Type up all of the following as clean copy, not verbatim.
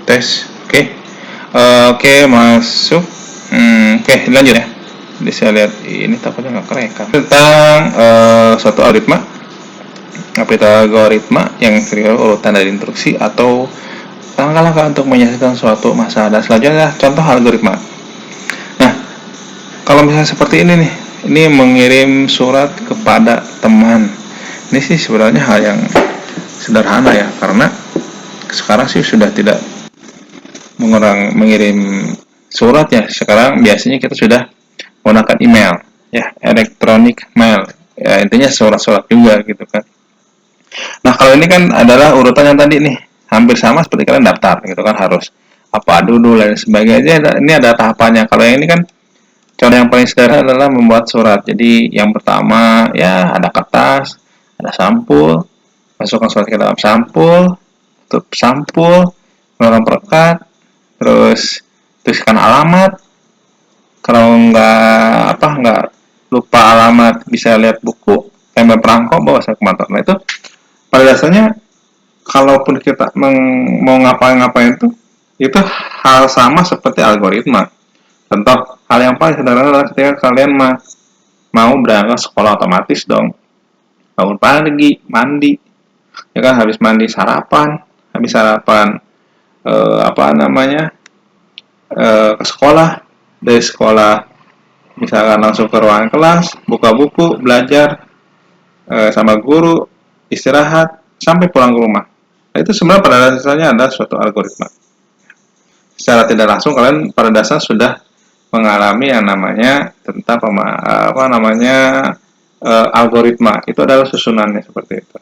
tes. Oke, masuk. Oke, lanjut ya. Jadi saya lihat ini takutnya nggak kerekam. Tentang suatu algoritma, algoritma yang terdiri urutan dari instruksi atau langkah-langkah untuk menyelesaikan suatu masalah. Dan selanjutnya contoh algoritma. Nah, kalau misalnya seperti ini nih, ini mengirim surat kepada teman. Ini sih sebenarnya hal yang sederhana ya, karena sekarang sih sudah tidak mengirim surat ya. Sekarang biasanya kita sudah menggunakan email ya, elektronik mail ya, intinya surat-surat juga gitu kan. Nah, kalau ini kan adalah urutan yang tadi nih hampir sama seperti kalian daftar gitu kan, harus apa dulu dan sebagainya. Ini ada tahapannya. Kalau yang ini kan contoh yang paling sederhana adalah membuat surat. Jadi yang pertama ya ada kertas, ada sampul, masukkan surat ke dalam sampul, tutup sampul, menggunakan perekat, terus tuliskan alamat. Kalau nggak lupa alamat, bisa lihat buku, tempel perangko, bawa ke kantor. Nah, itu pada dasarnya kalaupun kita mau ngapain itu hal sama seperti algoritma. Contoh hal yang paling sederhana adalah ketika kalian mau berangkat sekolah, otomatis dong bangun pagi, mandi, ya kan, habis mandi sarapan, ke sekolah, dari sekolah misalkan langsung ke ruangan kelas, buka buku, belajar sama guru, istirahat, sampai pulang ke rumah. Nah, itu sebenarnya pada dasarnya ada suatu algoritma. Secara tidak langsung kalian pada dasar sudah mengalami yang namanya tentang algoritma. Itu adalah susunannya seperti itu.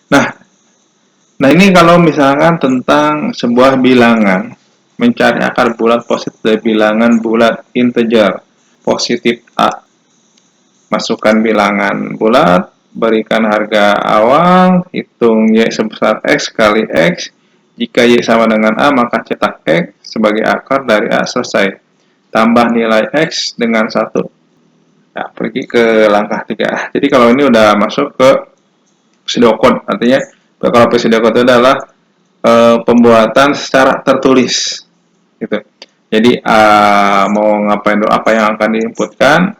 Nah, ini kalau misalkan tentang sebuah bilangan, mencari akar bulat positif dari bilangan bulat integer positif A. Masukkan bilangan bulat, berikan harga awal, hitung Y sebesar X kali X. Jika Y sama dengan A, maka cetak X sebagai akar dari A, selesai. Tambah nilai X dengan 1. Nah, pergi ke langkah 3. Jadi kalau ini udah masuk ke pseudocode, artinya kalau pseudocode itu adalah pembuatan secara tertulis gitu. Jadi mau ngapain dulu, apa yang akan diinputkan,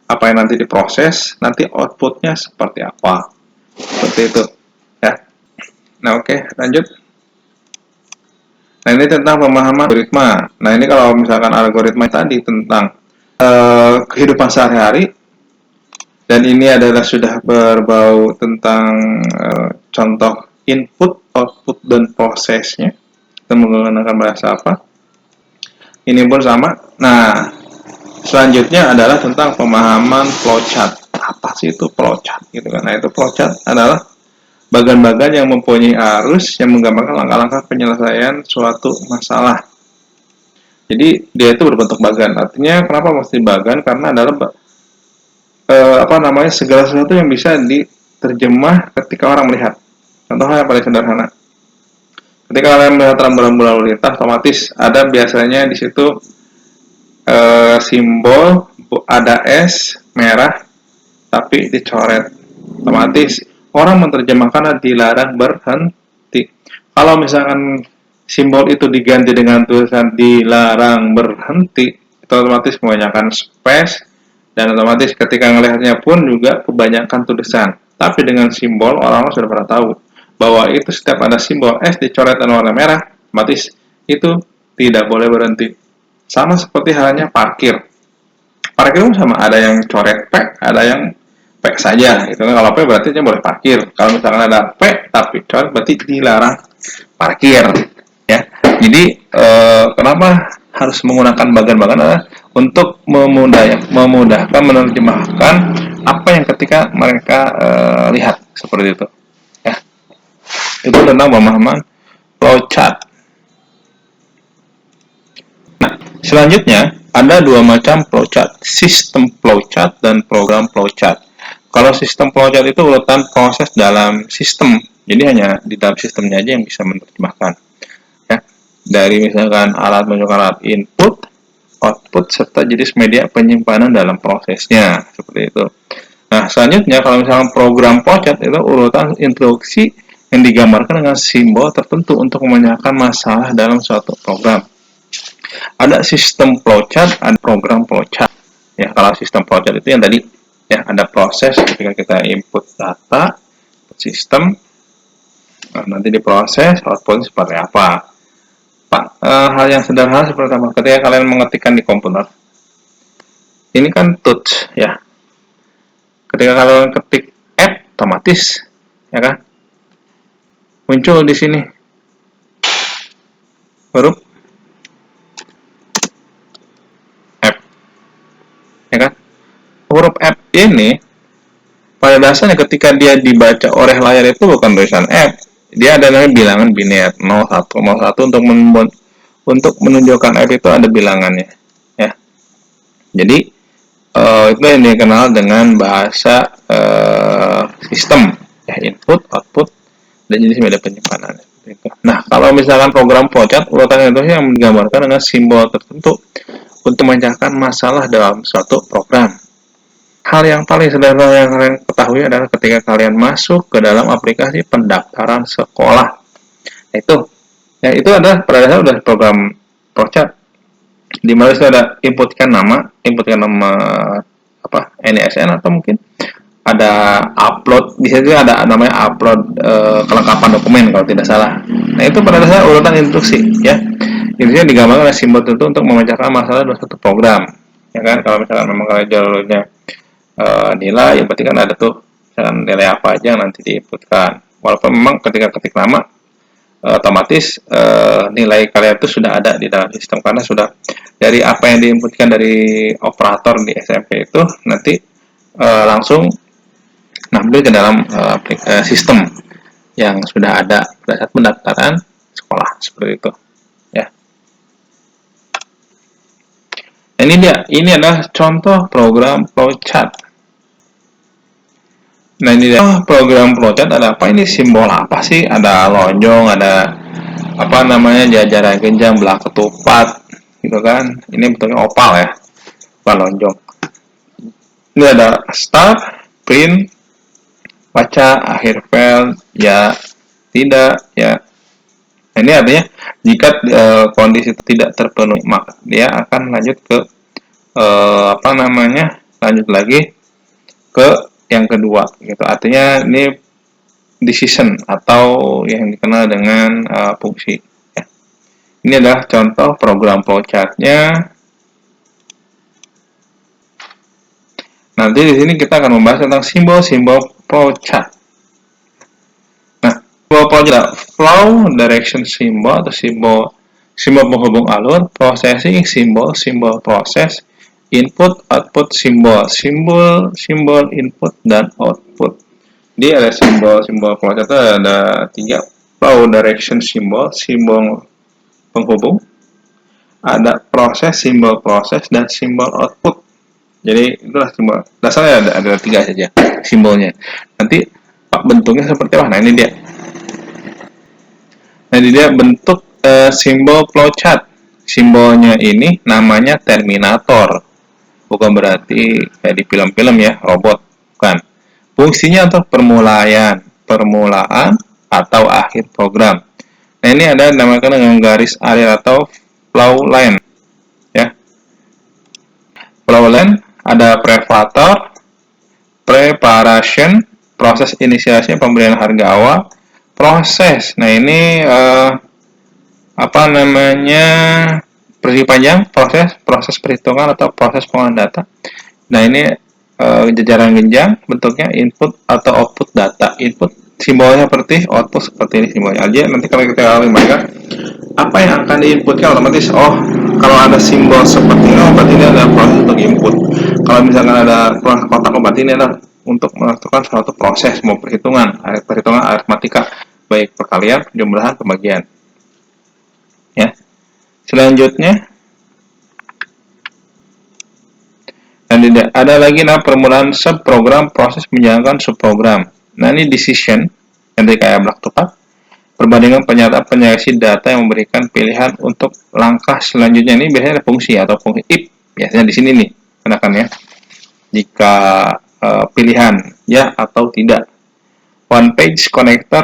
apa yang nanti diproses, nanti outputnya seperti apa, seperti itu ya. Nah, oke, lanjut. Nah, ini tentang pemahaman algoritma. Nah, ini kalau misalkan algoritma tadi tentang kehidupan sehari-hari, dan ini adalah sudah berbau tentang contoh input, output, dan prosesnya. Kita menggunakan bahasa apa? Ini pun sama. Nah, selanjutnya adalah tentang pemahaman flowchart. Apa sih itu flowchart? Gitu kan? Nah, itu flowchart adalah bagan-bagan yang mempunyai arus yang menggambarkan langkah-langkah penyelesaian suatu masalah. Jadi dia itu berbentuk bagan. Artinya kenapa mesti bagan? Karena adalah segala sesuatu yang bisa diterjemah ketika orang melihat. Contohnya yang paling sederhana. Ketika kalian melihat rambu-rambu lalu lintas, otomatis ada biasanya di situ simbol, ada S merah tapi dicoret. Otomatis orang menerjemahkan dilarang berhenti. Kalau misalkan simbol itu diganti dengan tulisan dilarang berhenti, itu otomatis kebanyakan space, dan otomatis ketika melihatnya pun juga kebanyakan tulisan. Tapi dengan simbol, orang-orang sudah pernah tahu bahwa itu setiap ada simbol S dicoret dengan warna merah, otomatis itu tidak boleh berhenti. Sama seperti halnya parkir. Parkir pun sama, ada yang coret P, ada yang P saja. Itu kan, kalau P berarti dia boleh parkir. Kalau misalkan ada P tapi coret berarti dilarang parkir. Ya, jadi kenapa harus menggunakan bagan-bagan adalah untuk memudahkan menerjemahkan apa yang ketika mereka lihat, seperti itu. Ya, itu tentang pemahaman flowchart. Nah, selanjutnya ada dua macam flowchart, sistem flowchart dan program flowchart. Kalau sistem flowchart itu urutan proses dalam sistem, jadi hanya di dalam sistemnya aja yang bisa menerjemahkan. Ya, dari misalkan alat menunjukkan alat input, output, serta jenis media penyimpanan dalam prosesnya, seperti itu. Nah, selanjutnya kalau misalkan program flowchart itu urutan instruksi yang digambarkan dengan simbol tertentu untuk menyelesaikan masalah dalam suatu program. Ada sistem flowchart, ada program flowchart. Ya, kalau sistem flowchart itu yang tadi ya, ada proses ketika kita input data, sistem, nanti diproses, output seperti apa. Pak, hal yang sederhana seperti apa? Ketika kalian mengetikkan di komputer, ini kan touch ya. Ketika kalian ketik app, otomatis ya kan muncul di sini huruf F, ya kan? Huruf F ini pada dasarnya ketika dia dibaca oleh layar itu bukan tulisan F, dia adalah bilangan biner 01 untuk menunjukkan F itu ada bilangannya, ya. Jadi itu yang dikenal dengan bahasa sistem, ya, input, output, dan jenis media penyimpanan. Nah, kalau misalkan program flowchart, urutan itu yang digambarkan dengan simbol tertentu untuk memecahkan masalah dalam suatu program. Hal yang paling sederhana yang kalian ketahui adalah ketika kalian masuk ke dalam aplikasi pendaftaran sekolah. Itu adalah pada dasarnya udah program flowchart. Di mana ada inputkan nama apa, NISN atau mungkin ada upload, di situ ada namanya upload kelengkapan dokumen kalau tidak salah. Nah, itu pada dasarnya urutan instruksi ya. Intinya digambarkan oleh simbol tertentu untuk memecahkan masalah dalam satu program. Ya kan, kalau misalkan memang kalian jalurnya nilai, yang berarti kan ada tuh misalkan nilai apa aja yang nanti diinputkan. Walaupun memang ketika ketik nama otomatis nilai kalian itu sudah ada di dalam sistem karena sudah dari apa yang diinputkan dari operator di SMP itu nanti langsung nampil ke dalam sistem yang sudah ada pada saat pendaftaran sekolah seperti itu ya. Nah, ini adalah contoh program flowchart. Nah, ini program flowchart ada apa, ini simbol apa sih, ada lonjong, ada apa namanya jajaran genjang, belah ketupat gitu kan, ini bentuknya opal ya, bukan lonjong. Ini ada start, print, baca, akhir file, ya, tidak, ya. Nah, ini artinya jika kondisi tidak terpenuhi maka dia akan lanjut ke lanjut lagi ke yang kedua gitu. Artinya ini decision atau yang dikenal dengan fungsi ya. Ini adalah contoh program flowchart-nya. Nanti di sini kita akan membahas tentang simbol-simbol flowchart. Nah, simbol flowchart, flow direction symbol atau simbol penghubung alur, processing simbol proses, input output simbol input dan output. Jadi ada simbol flowchart ada 3. Flow direction symbol penghubung, ada proses simbol proses, dan simbol output. Jadi itulah simbol dasarnya ada 3 saja simbolnya. Nanti bentuknya seperti apa? Nah, ini dia. Nah, ini dia bentuk simbol flowchart. Simbolnya ini namanya terminator. Bukan berarti kayak di film-film ya, robot. Bukan. Fungsinya untuk permulaan atau akhir program. Nah, ini ada dinamakan dengan garis alir atau flow line. Ya. Flow line ada preparation, proses inisiasi pemberian harga awal, proses. Nah, ini persegi panjang, proses perhitungan atau proses pengolahan data. Nah, ini jajaran genjang, bentuknya input atau output data. Input simbolnya seperti, output seperti ini simbolnya aja. Nanti kalau kita kembalikan apa yang akan diinputkan otomatis, kalau ada simbol seperti ini berarti ini adalah proses untuk input. Kalau misalkan ada kotak berarti ini adalah untuk melakukan suatu proses, mau perhitungan aritmatika, baik perkalian, jumlahan, pembagian. Ya. Selanjutnya dan ada lagi permulaan subprogram, proses menjalankan subprogram. Nah, ini decision nanti kayak belak tepat, perbandingan pernyataan penyeleksi data yang memberikan pilihan untuk langkah selanjutnya. Ini biasanya ada fungsi atau fungsi if, biasanya di sini nih gunakan ya, jika pilihan ya atau tidak. One page connector